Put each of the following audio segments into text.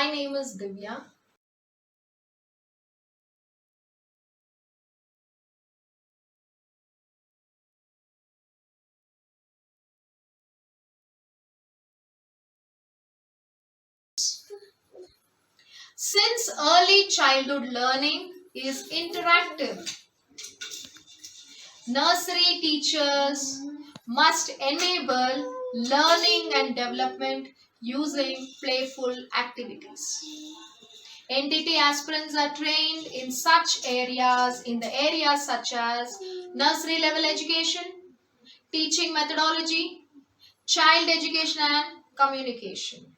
My name is Divya. Since early childhood learning is interactive, nursery teachers must enable learning and development using playful activities. NTT aspirants are trained in such areas, in the areas such as nursery level education, teaching methodology, child education and communication.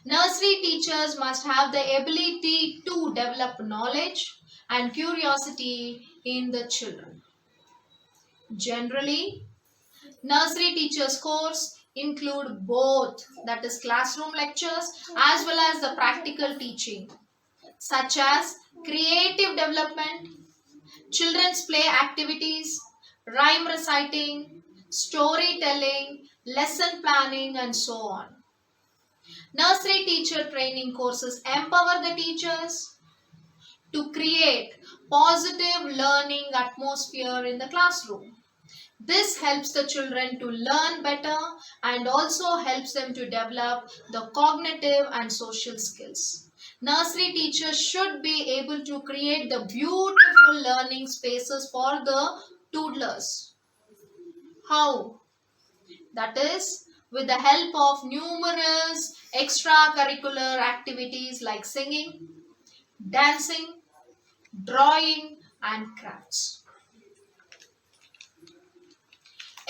Nursery teachers must have the ability to develop knowledge and curiosity in the children. Generally, nursery teachers course include both, that is classroom lectures as well as the practical teaching, such as creative development, children's play activities, rhyme reciting, storytelling, lesson planning, and so on. Nursery teacher training courses empower the teachers to create positive learning atmosphere in the classroom. This helps the children to learn better and also helps them to develop the cognitive and social skills. Nursery teachers should be able to create the beautiful learning spaces for the toddlers. How? That is, with the help of numerous extracurricular activities like singing, dancing, drawing, and crafts.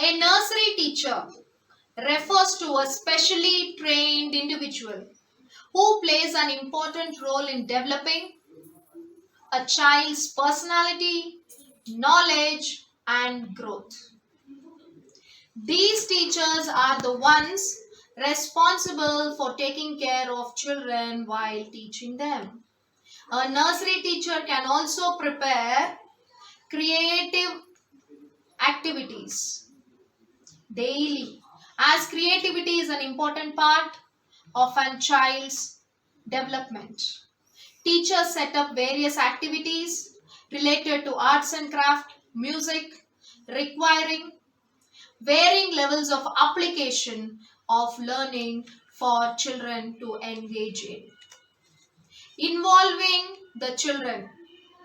A nursery teacher refers to a specially trained individual who plays an important role in developing a child's personality, knowledge, and growth. These teachers are the ones responsible for taking care of children while teaching them. A nursery teacher can also prepare creative activities daily, as creativity is an important part of a child's development. Teachers set up various activities related to arts and craft, music, requiring varying levels of application of learning for children to engage in. Involving the children,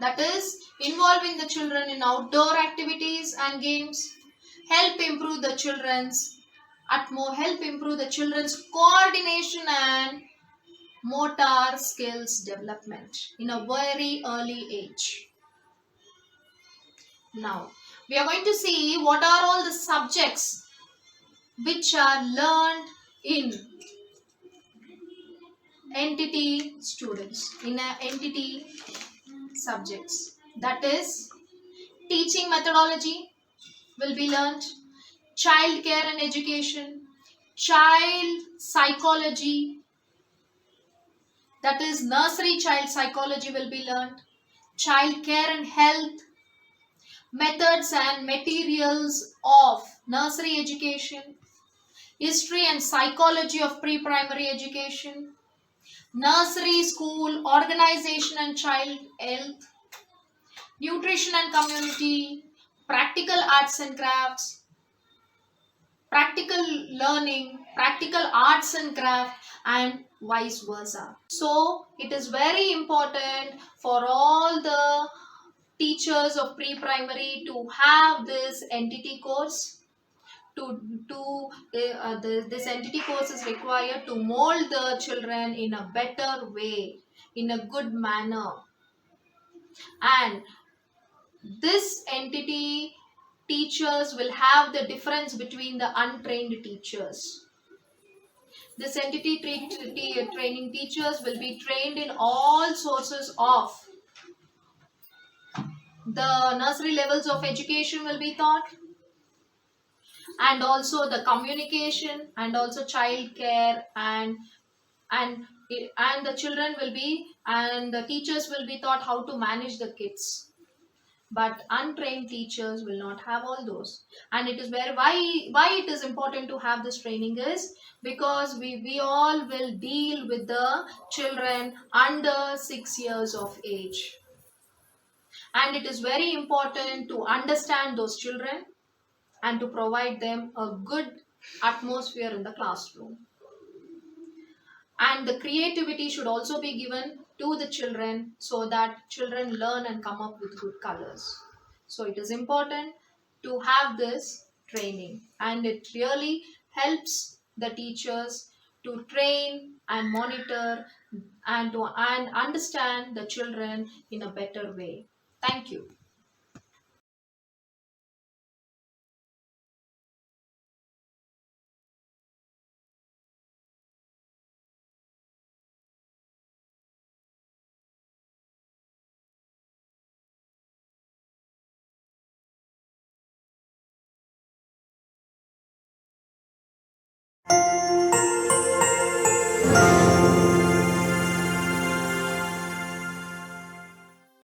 that is, involving the children in outdoor activities and games, help improve the children's help improve the children's coordination and motor skills development in a very early age. Now, we are going to see what are all the subjects which are learned in entity students, in a entity subjects. That is, teaching methodology will be learned, child care and education, child psychology, that is nursery child psychology will be learned, child care and health, methods and materials of nursery education, history and psychology of pre-primary education, nursery school organization and child health, nutrition and community, practical arts and crafts, practical learning, practical arts and craft, and vice versa. So it is very important for all the teachers of pre-primary to have this entity course. This entity course is required to mold the children in a better way, in a good manner, and this entity teachers will have the difference between the untrained teachers. This entity training teachers will be trained in all sources of the nursery levels of education will be taught, and also the communication and also child care, and and the children will be, and the teachers will be taught how to manage the kids. but untrained teachers will not have all those. And it is where why it is important to have this training is because we all will deal with the children under 6 years of age, and it is very important to understand those children and to provide them a good atmosphere in the classroom. And the creativity should also be given to the children so that children learn and come up with good colors. So it is important to have this training, and it really helps the teachers to train and monitor and understand the children in a better way. Thank you.